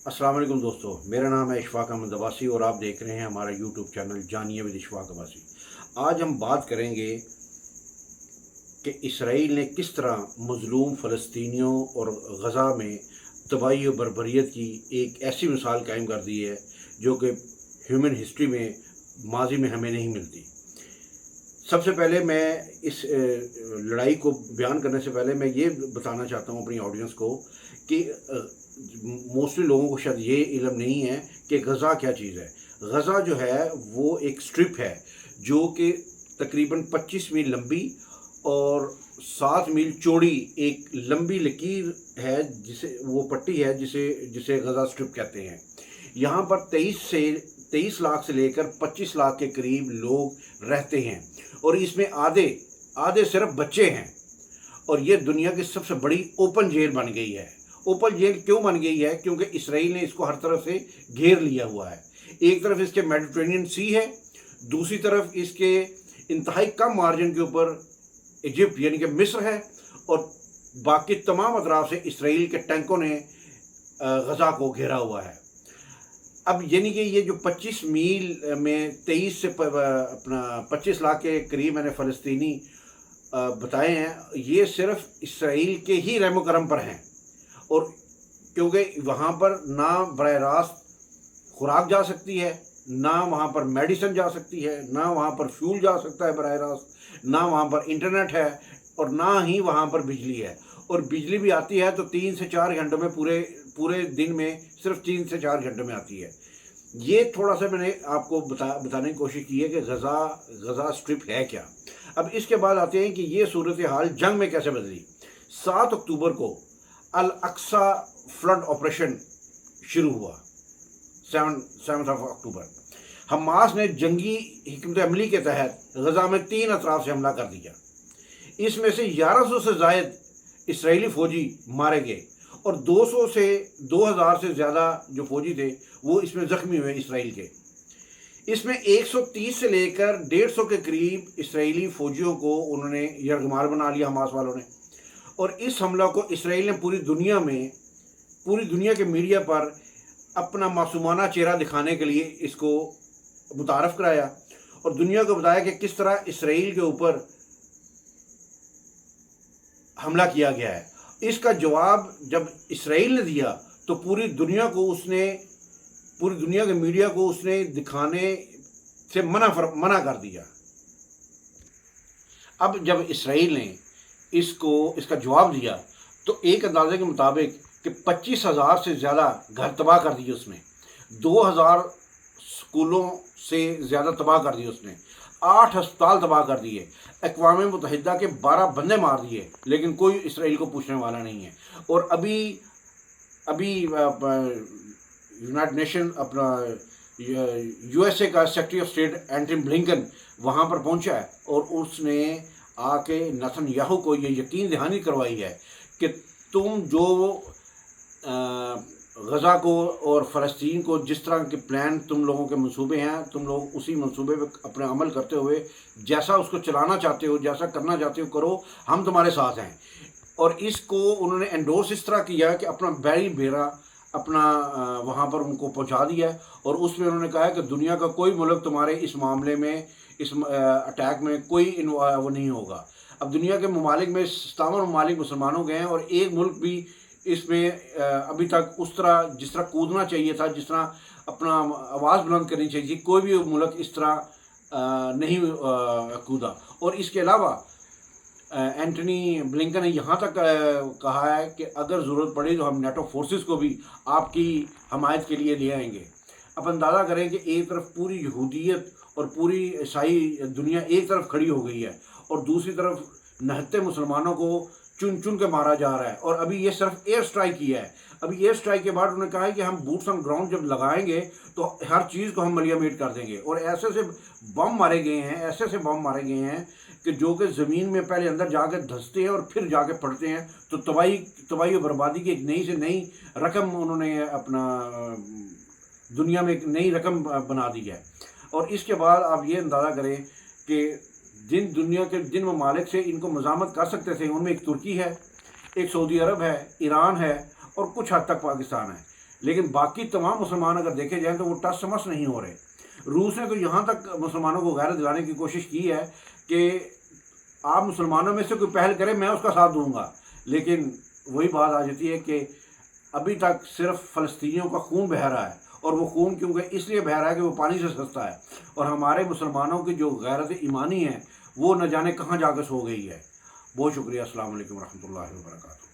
अस्सलाम वालेकुम दोस्तों, मेरा नाम है इशफाक अहमद अब्बासी और आप देख रहे हैं हमारा यूट्यूब चैनल जानिए विद इशफाक अब्बासी। आज हम बात करेंगे कि इसराइल ने किस तरह मज़लूम फ़लस्तीनियों और गज़ा में तबाही और बर्बरियत की एक ऐसी मिसाल कायम कर दी है जो कि ह्यूमन हिस्ट्री में माजी में हमें नहीं मिलती। सबसे पहले मैं इस लड़ाई को बयान करने से पहले मैं ये बताना चाहता हूँ अपनी ऑडियंस को कि मोस्टली लोगों को शायद ये इल्म नहीं है कि गज़ा क्या चीज़ है। गज़ा जो है वो एक स्ट्रिप है जो कि तकरीबन 25 मील लंबी और 7 मील चौड़ी एक लंबी लकीर है, जिसे वो पट्टी है जिसे जिसे गज़ा स्ट्रिप कहते हैं। यहाँ पर 23 लाख से लेकर 25 लाख के करीब लोग रहते हैं और इसमें आधे सिर्फ बच्चे हैं। और ये दुनिया की सबसे बड़ी ओपन जेल बन गई है। ओपन जेल क्यों बन गई है? क्योंकि इसराइल ने इसको हर तरफ से घेर लिया हुआ है। एक तरफ इसके मेडिटेरेनियन सी है, दूसरी तरफ इसके इंतहाई कम मार्जिन के ऊपर इजिप्ट यानी कि मिस्र है और बाकी तमाम अतराफ से इसराइल के टैंकों ने गज़ा को घेरा हुआ है। अब यानी कि ये जो 25 मील में 23 से अपना 25 लाख के करीब मैंने फ़लस्तीनी बताए हैं, ये सिर्फ इसराइल के ही रहमो करम पर हैं। और क्योंकि वहाँ पर ना बराह रास्त खुराक जा सकती है, ना वहाँ पर मेडिसिन जा सकती है, ना वहाँ पर फ्यूल जा सकता है बराह रास्त, ना वहाँ पर इंटरनेट है और ना ही वहाँ पर बिजली है। और बिजली भी आती है तो 3 से 4 घंटों में पूरे दिन में सिर्फ 3 से 4 घंटों में आती है। ये थोड़ा सा मैंने आपको बताने की कोशिश की है कि गज़ा स्ट्रिप है क्या। अब इसके बाद आते हैं कि ये सूरत हाल जंग में कैसे बदली। 7 अक्टूबर को अल अक्सा फ्लड ऑपरेशन शुरू हुआ। 7 अक्टूबर हमास ने जंगी हिकमत अमली के तहत गज़ा में 3 अतराफ से हमला कर दिया। इसमें से 1100 से ज़ायद इसराइली फ़ौजी मारे गए और 200 से 2000 से ज़्यादा जो फ़ौजी थे वो इसमें ज़ख्मी हुए इसराइल के। इसमें 130 से लेकर 150 के करीब इसराइली फ़ौजियों को उन्होंने यरगमाल बना लिया हमास वालों ने। और इस हमला को इसराइल ने पूरी दुनिया के मीडिया पर अपना मासूमाना चेहरा दिखाने के लिए इसको मुतारफ़ कराया और दुनिया को बताया कि किस तरह इसराइल के ऊपर हमला किया गया है। इसका जवाब जब इसराइल ने दिया तो पूरी दुनिया के मीडिया को उसने दिखाने से मना कर दिया। अब जब इसराइल ने इसका जवाब दिया तो एक अंदाजे के मुताबिक कि 25,000 से ज़्यादा घर तबाह कर दिए उसने, 2,000 स्कूलों से ज़्यादा तबाह कर दिए उसने, 8 अस्पताल तबाह कर दिए, अक़वाम मुत्तहिदा के 12 बंदे मार दिए, लेकिन कोई इसराइल को पूछने वाला नहीं है। और अभी यूनाइटेड नेशन अपना USA का secretary of state Antony Blinken वहाँ पर पहुँचा है और उसने आके नेतन्याहू को ये यकीन दहानी करवाई है कि तुम जो गज़ा को और फ़लस्तीन को जिस तरह के प्लान तुम लोगों के मंसूबे हैं, तुम लोग उसी मंसूबे पे अपने अमल करते हुए जैसा उसको चलाना चाहते हो, जैसा करना चाहते हो करो, हम तुम्हारे साथ हैं। और इसको उन्होंने एंडोर्स इस तरह किया कि अपना बैरी बेरा अपना वहाँ पर उनको पहुँचा दिया है और उसमें उन्होंने कहा है कि दुनिया का कोई मुल्क तुम्हारे इस मामले में, इस अटैक में कोई वो नहीं होगा। अब दुनिया के ममालिक में 57 ममालिक मुसलमानों के हैं और एक मुल्क भी इसमें अभी तक उस तरह जिस तरह कूदना चाहिए था, जिस तरह अपना आवाज़ बुलंद करनी चाहिए, कोई भी मुल्क इस तरह नहीं कूदा। और इसके अलावा एंटनी ब्लिंकन ने यहाँ तक कहा है कि अगर ज़रूरत पड़ी तो हम नेटो फोर्सेस को भी आपकी हमायत के लिए ले आएंगे। अब अंदाज़ा करें कि एक तरफ पूरी यहूदियत और पूरी ईसाई दुनिया एक तरफ खड़ी हो गई है और दूसरी तरफ नहत्ते मुसलमानों को चुन चुन के मारा जा रहा है। और अभी ये सिर्फ एयर स्ट्राइक किया है। अभी एयर स्ट्राइक के बाद उन्होंने कहा है कि हम बूट्स ऑन ग्राउंड जब लगाएंगे तो हर चीज़ को हम मलियामेट कर देंगे। और ऐसे बम मारे गए हैं कि जो कि ज़मीन में पहले अंदर जाकर धंसते हैं और फिर जाके पड़ते हैं। तो तबाही और बर्बादी की एक नई से नई रकम उन्होंने अपना दुनिया में एक नई रकम बना दी है। और इसके बाद आप ये अंदाज़ा करें कि दुनिया के जिन ममालिक से इनको मज़ामत कर सकते थे उनमें एक तुर्की है, एक सऊदी अरब है, ईरान है और कुछ हद तक पाकिस्तान है। لیکن باقی تمام مسلمان اگر دیکھے جائیں تو وہ ٹس سمس نہیں ہو رہے۔ روس نے تو یہاں تک مسلمانوں کو غیرت دلانے کی کوشش کی ہے کہ آپ مسلمانوں میں سے کوئی پہل کرے میں اس کا ساتھ دوں گا، لیکن وہی بات آ جاتی ہے کہ ابھی تک صرف فلسطینیوں کا خون بہہ رہا ہے، اور وہ خون کیونکہ اس لیے بہہ رہا ہے کہ وہ پانی سے سستا ہے، اور ہمارے مسلمانوں کی جو غیرت ایمانی ہے وہ نہ جانے کہاں جا کے سو گئی ہے۔ بہت شکریہ، السلام علیکم ورحمۃ اللہ وبرکاتہ۔